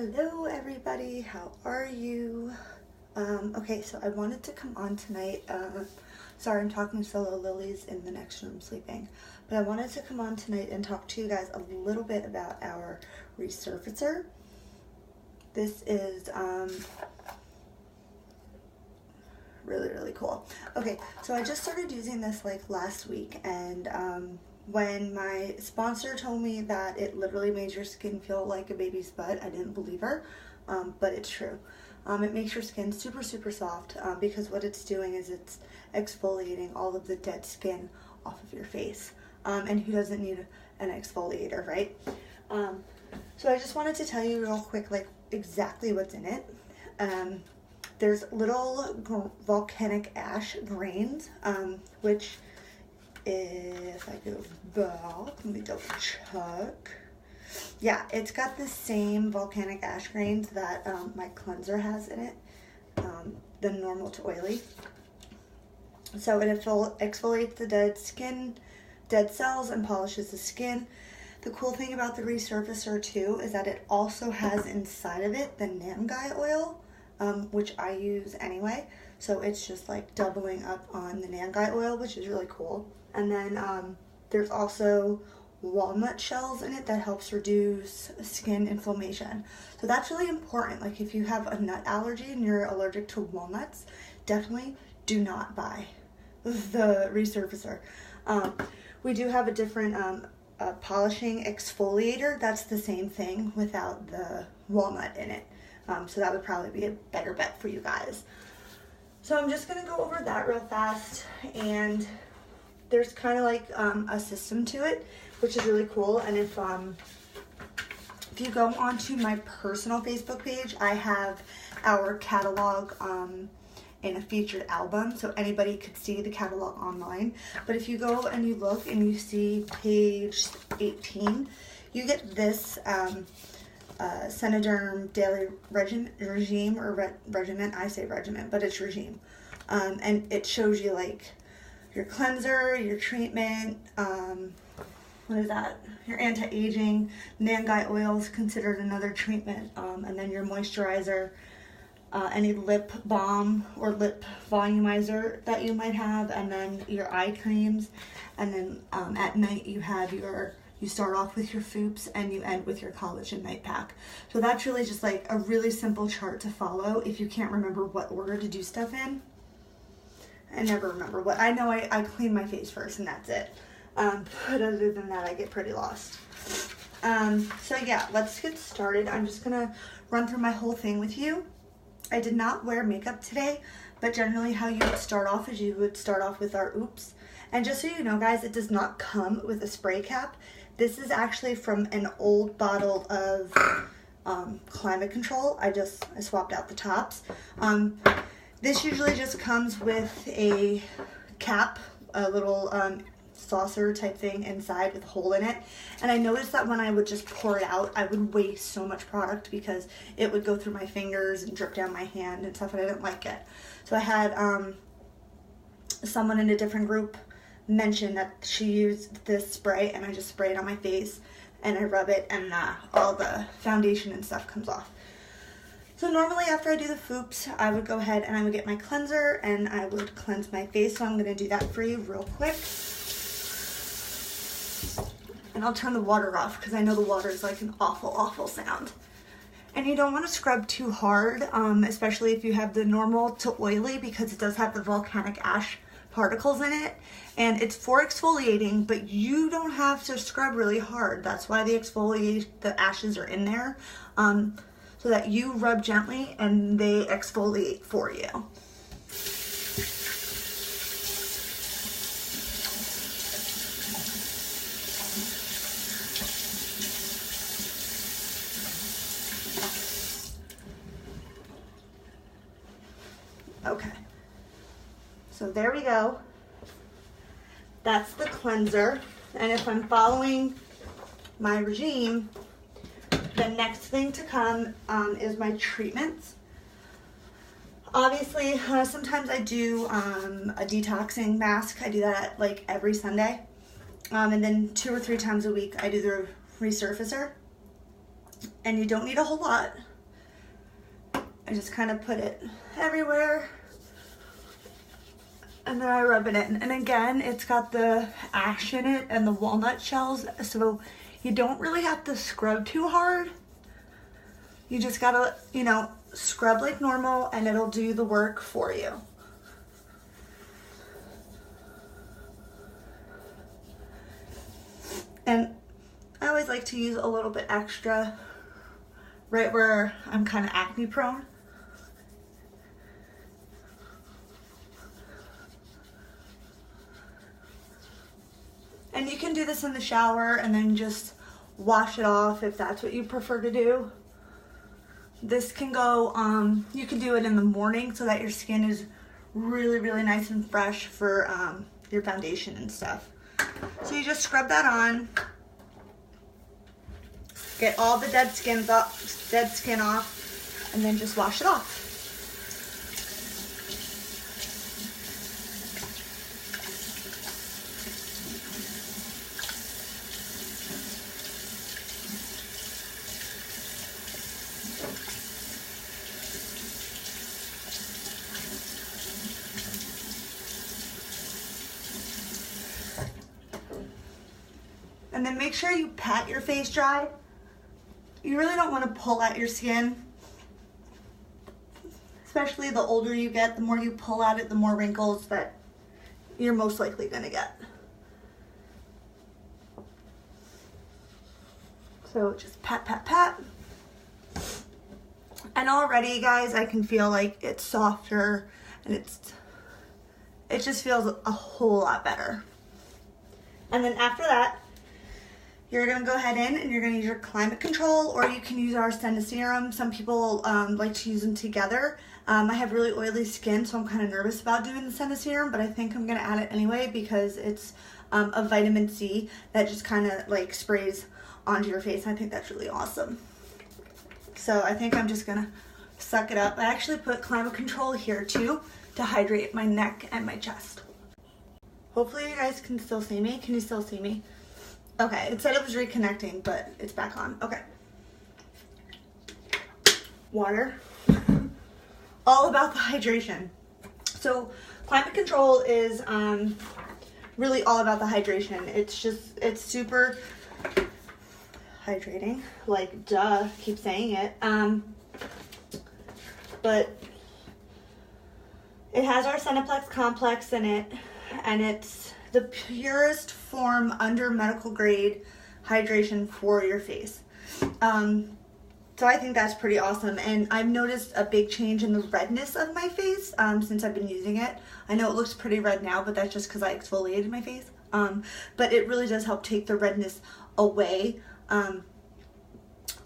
Hello everybody, how are you? Okay, so I wanted to come on tonight. Sorry, I'm talking solo. Lily's in the next room sleeping. But I wanted to come on tonight and talk to you guys a little bit about our resurfacer. This is really cool. Okay, so I just started using this like last week, and when my sponsor told me that it literally made your skin feel like a baby's butt, I didn't believe her, but it's true. It makes your skin super soft because what it's doing is it's exfoliating all of the dead skin off of your face. And who doesn't need an exfoliator, right? So I just wanted to tell you real quick like exactly what's in it. There's little volcanic ash grains, which if I go back, let me double check. Yeah, it's got the same volcanic ash grains that my cleanser has in it, the normal to oily. So it exfoliates the dead cells and polishes the skin. The cool thing about the resurfacer too is that it also has inside of it the Nangai oil, which I use anyway. So it's just like doubling up on the Nangai oil, which is really cool. And then there's also walnut shells in it that helps reduce skin inflammation. So that's really important. Like if you have a nut allergy and you're allergic to walnuts, definitely do not buy the resurfacer. We do have a different polishing exfoliator that's the same thing without the walnut in it. So that would probably be a better bet for you guys. So I'm just gonna go over that real fast, and there's kind of like a system to it, which is really cool. And if you go onto my personal Facebook page, I have our catalog in a featured album, so anybody could see the catalog online. But if you go and you look and you see page 18, you get this Senoderm daily regime or regimen. I say regimen, but it's regime. And it shows you like your cleanser, your treatment, what is that? Your anti-aging, Nangai oil is considered another treatment, and then your moisturizer, any lip balm or lip volumizer that you might have, and then your eye creams, and then at night you have you start off with your Foops and you end with your collagen night pack. So that's really just like a really simple chart to follow if you can't remember what order to do stuff in. I never remember what. I know I clean my face first and that's it. But other than that, I get pretty lost. So yeah, let's get started. I'm just gonna run through my whole thing with you. I did not wear makeup today, but generally how you would start off is you would start off with our Oops. And just so you know, guys, it does not come with a spray cap. This is actually from an old bottle of Climate Control. I swapped out the tops. This usually just comes with a cap, a little saucer type thing inside with a hole in it. And I noticed that when I would just pour it out, I would waste so much product because it would go through my fingers and drip down my hand and stuff, and I didn't like it. So I had someone in a different group mention that she used this spray, and I just spray it on my face and I rub it, and all the foundation and stuff comes off. So normally after I do the Foops, I would go ahead and I would get my cleanser and I would cleanse my face. So I'm going to do that for you real quick. And I'll turn the water off because I know the water is like an awful sound. And you don't want to scrub too hard, especially if you have the normal to oily, because it does have the volcanic ash particles in it. And it's for exfoliating, but you don't have to scrub really hard. That's why the ashes are in there. So that you rub gently and they exfoliate for you. Okay, so there we go. That's the cleanser. And if I'm following my regime, the next thing to come is my treatments. Obviously, sometimes I do a detoxing mask. I do that like every Sunday. And then 2 or 3 times a week, I do the resurfacer. And you don't need a whole lot. I just kind of put it everywhere. And then I rub it in. And again, it's got the ash in it and the walnut shells, so you don't really have to scrub too hard. You just gotta, you know, scrub like normal and it'll do the work for you. And I always like to use a little bit extra right where I'm kind of acne prone. And you can do this in the shower and then just wash it off if that's what you prefer to do. This can go, you can do it in the morning so that your skin is really, really nice and fresh for your foundation and stuff. So you just scrub that on, get all the dead skin off, and then just wash it off. And then make sure you pat your face dry. You really don't want to pull at your skin. Especially the older you get, the more you pull at it, the more wrinkles that you're most likely going to get. So just pat, pat, pat. And already, guys, I can feel like it's softer and it just feels a whole lot better. And then after that, you're gonna go ahead in and you're gonna use your Climate Control, or you can use our Senna Serum. Some people like to use them together. I have really oily skin, so I'm kind of nervous about doing the Senna Serum, but I think I'm gonna add it anyway because it's a vitamin C that just kind of like sprays onto your face. I think that's really awesome. So I think I'm just gonna suck it up. I actually put Climate Control here too to hydrate my neck and my chest. Hopefully you guys can still see me. Can you still see me? Okay, it said it was reconnecting, but it's back on. Okay. Water. All about the hydration. So Climate Control is really all about the hydration. It's super hydrating. Like, duh, keep saying it. But it has our Cineplex complex in it, and it's the purest form under medical grade hydration for your face. So I think that's pretty awesome, and I've noticed a big change in the redness of my face since I've been using it. I know it looks pretty red now, but that's just because I exfoliated my face. But it really does help take the redness away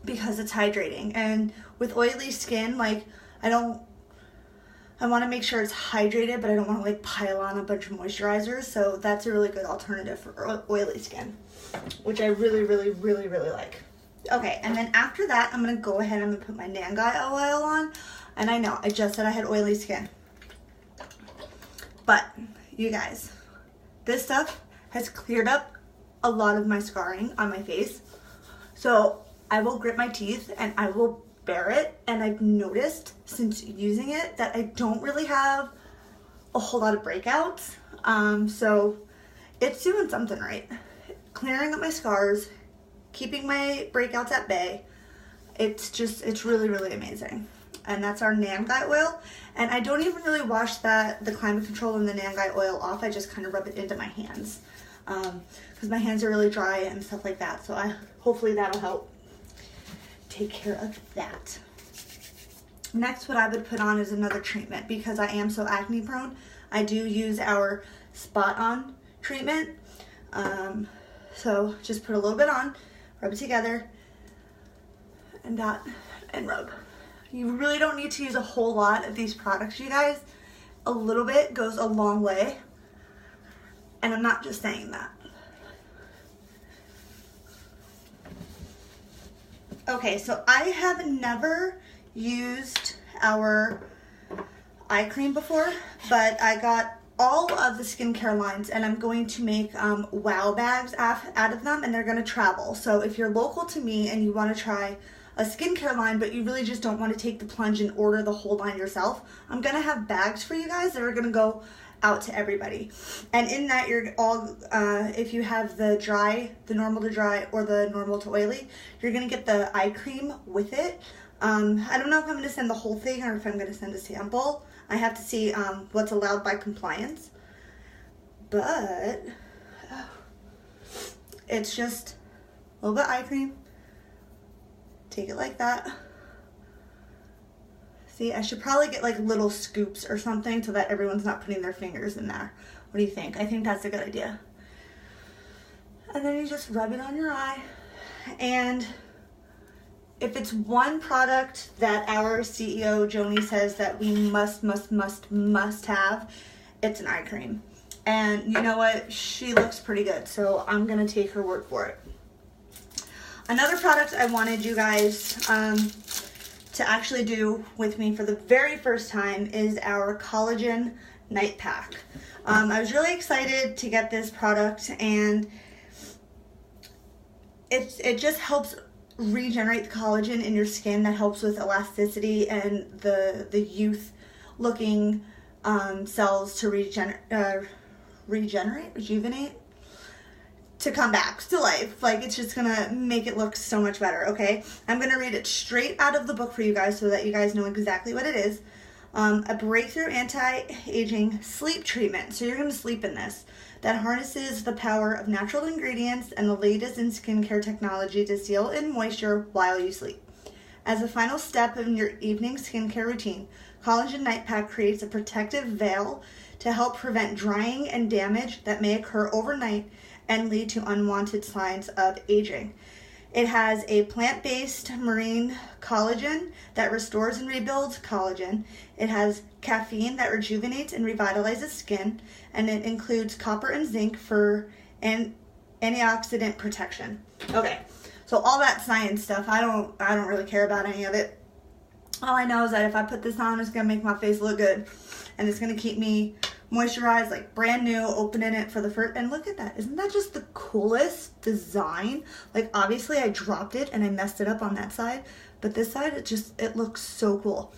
because it's hydrating. And with oily skin, like, I want to make sure it's hydrated, but I don't want to like pile on a bunch of moisturizers. So that's a really good alternative for oily skin, which I really, really, really, really like. Okay, and then after that, I'm going to go ahead and I'm going to put my Nangai oil on. And I know, I just said I had oily skin. But, you guys, this stuff has cleared up a lot of my scarring on my face. So I will grit my teeth and I will bear it, and I've noticed since using it that I don't really have a whole lot of breakouts. So it's doing something right. Clearing up my scars, keeping my breakouts at bay. It's really, really amazing. And that's our Nangai oil. And I don't even really wash the Climate Control and the Nangai oil off. I just kind of rub it into my hands because my hands are really dry and stuff like that. So hopefully that'll help take care of that. Next, what I would put on is another treatment because I am so acne prone. I do use our Spot On treatment. So just put a little bit on, rub it together, and rub. You really don't need to use a whole lot of these products, you guys. A little bit goes a long way, and I'm not just saying that. Okay, so I have never used our eye cream before, but I got all of the skincare lines, and I'm going to make wow bags out of them, and they're going to travel. So if you're local to me and you want to try a skincare line, but you really just don't want to take the plunge and order the whole line yourself, I'm going to have bags for you guys that are going to go out to everybody. And in that, you're all, if you have the normal to dry or the normal to oily, you're going to get the eye cream with it. I don't know if I'm going to send the whole thing or if I'm going to send a sample. I have to see what's allowed by compliance. But it's just a little bit eye cream. Take it like that. See, I should probably get like little scoops or something so that everyone's not putting their fingers in there. What do you think? I think that's a good idea. And then you just rub it on your eye. And if it's one product that our CEO, Joni, says that we must have, it's an eye cream. And you know what? She looks pretty good, so I'm going to take her word for it. Another product I wanted you guys to actually do with me for the very first time is our collagen night pack. I was really excited to get this product, and it just helps regenerate the collagen in your skin. That helps with elasticity and the youth looking cells to rejuvenate, to come back to life. Like, it's just gonna make it look so much better. Okay, I'm gonna read it straight out of the book for you guys so that you guys know exactly what it is. A breakthrough anti-aging sleep treatment. So you're gonna sleep in this, that harnesses the power of natural ingredients and the latest in skincare technology to seal in moisture while you sleep. As a final step in your evening skincare routine, Collagen Night Pack creates a protective veil to help prevent drying and damage that may occur overnight and lead to unwanted signs of aging. It has a plant-based marine collagen that restores and rebuilds collagen. It has caffeine that rejuvenates and revitalizes skin, and it includes copper and zinc for antioxidant protection. Okay, so all that science stuff, I don't really care about any of it. All I know is that if I put this on, it's gonna make my face look good, and it's gonna keep me moisturized, like brand new, opening it for the first, and look at that. Isn't that just the coolest design? Like, obviously I dropped it and I messed it up on that side, but this side, it looks so cool.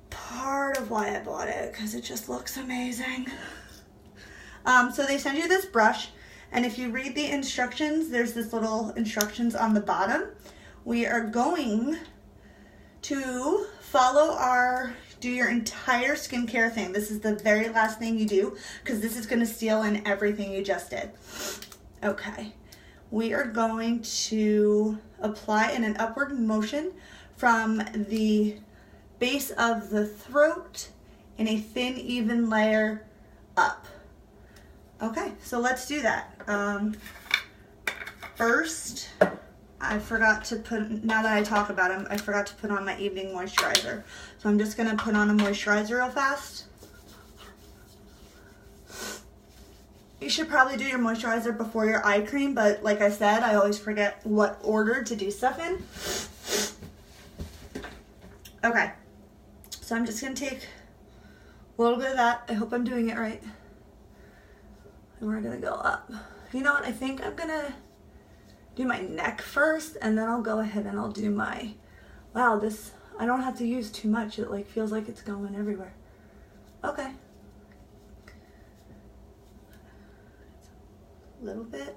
Part of why I bought it, because it just looks amazing. So they send you this brush, and if you read the instructions, there's this little instructions on the bottom. We are going to do your entire skincare thing. This is the very last thing you do, because this is going to seal in everything you just did. Okay, we are going to apply in an upward motion from the base of the throat in a thin, even layer up. Okay, so let's do that. First, I forgot to put, now that I talk about them, I forgot to put on my evening moisturizer. So I'm just going to put on a moisturizer real fast. You should probably do your moisturizer before your eye cream, but like I said, I always forget what order to do stuff in. Okay, so I'm just going to take a little bit of that. I hope I'm doing it right. And we're going to go up. You know what? I think I'm going to do my neck first, and then I'll go ahead and I'll do my, wow, this, I don't have to use too much. It like feels like it's going everywhere. Okay. A little bit.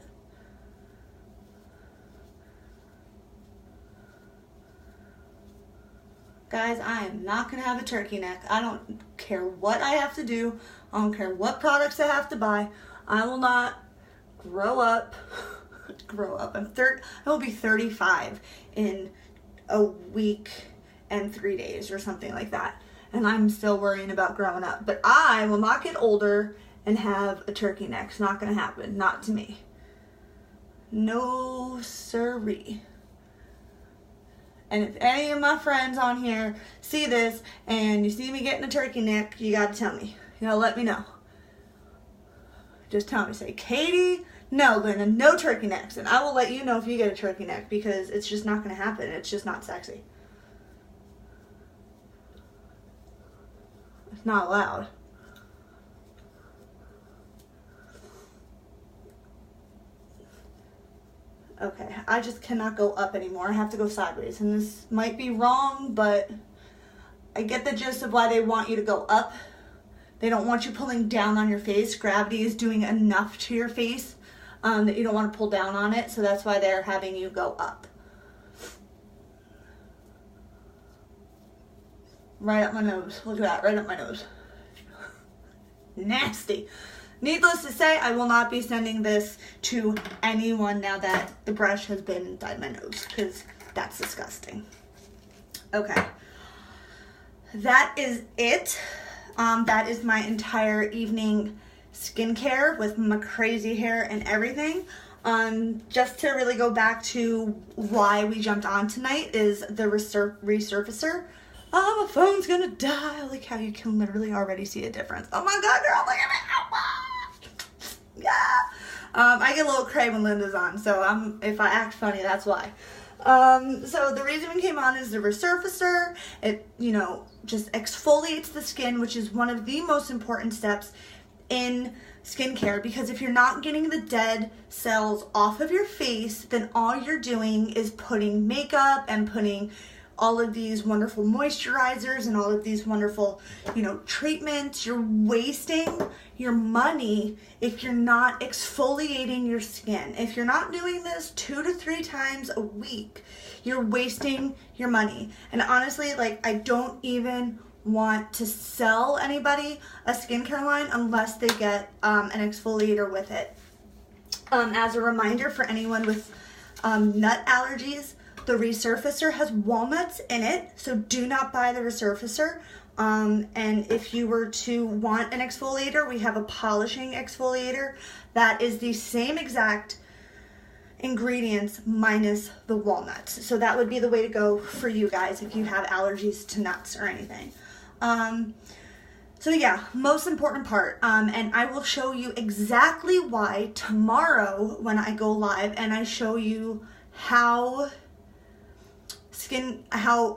Guys, I am not going to have a turkey neck. I don't care what I have to do. I don't care what products I have to buy. I will not grow up. I will be 35 in a week and 3 days or something like that. And I'm still worrying about growing up. But I will not get older and have a turkey neck. It's not going to happen. Not to me. No siree. And if any of my friends on here see this and you see me getting a turkey neck, you got to tell me. You know, let me know. Just tell me. Say, Katie, no, Luna, no turkey necks. And I will let you know if you get a turkey neck, because it's just not going to happen. It's just not sexy. It's not allowed. Okay, I just cannot go up anymore. I have to go sideways. And this might be wrong, but I get the gist of why they want you to go up. They don't want you pulling down on your face. Gravity is doing enough to your face that you don't want to pull down on it. So that's why they're having you go up. Right up my nose. Look at that, right up my nose. Nasty. Needless to say, I will not be sending this to anyone now that the brush has been inside my nose, because that's disgusting. Okay. That is it. That is my entire evening skincare with my crazy hair and everything. Just to really go back to why we jumped on tonight is the resurfacer. Oh, my phone's gonna die. Like how you can literally already see a difference. Oh my God, girl, look at me. Yeah. I get a little cray when Linda's on, so if I act funny, that's why. So the reason we came on is the resurfacer. It, just exfoliates the skin, which is one of the most important steps in skincare, because if you're not getting the dead cells off of your face, then all you're doing is putting makeup and putting all of these wonderful moisturizers and all of these wonderful, treatments. You're wasting your money if you're not exfoliating your skin. If you're not doing this 2 to 3 times a week, you're wasting your money. And honestly, I don't even want to sell anybody a skincare line unless they get an exfoliator with it. As a reminder for anyone with nut allergies, the resurfacer has walnuts in it, so do not buy the resurfacer. And if you were to want an exfoliator, we have a polishing exfoliator that is the same exact ingredients minus the walnuts. So that would be the way to go for you guys if you have allergies to nuts or anything. So yeah, most important part, and I will show you exactly why tomorrow when I go live and I show you how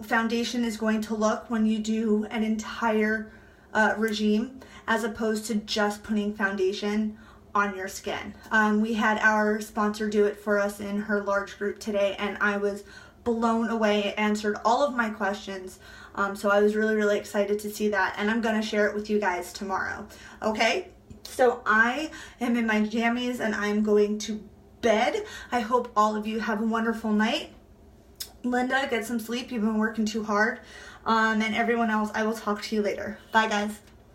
foundation is going to look when you do an entire regime as opposed to just putting foundation on your skin. We had our sponsor do it for us in her large group today, and I was blown away. It answered all of my questions. So I was really, really excited to see that, and I'm going to share it with you guys tomorrow. Okay, so I am in my jammies and I'm going to bed. I hope all of you have a wonderful night. Linda, get some sleep. You've been working too hard. And everyone else, I will talk to you later. Bye, guys.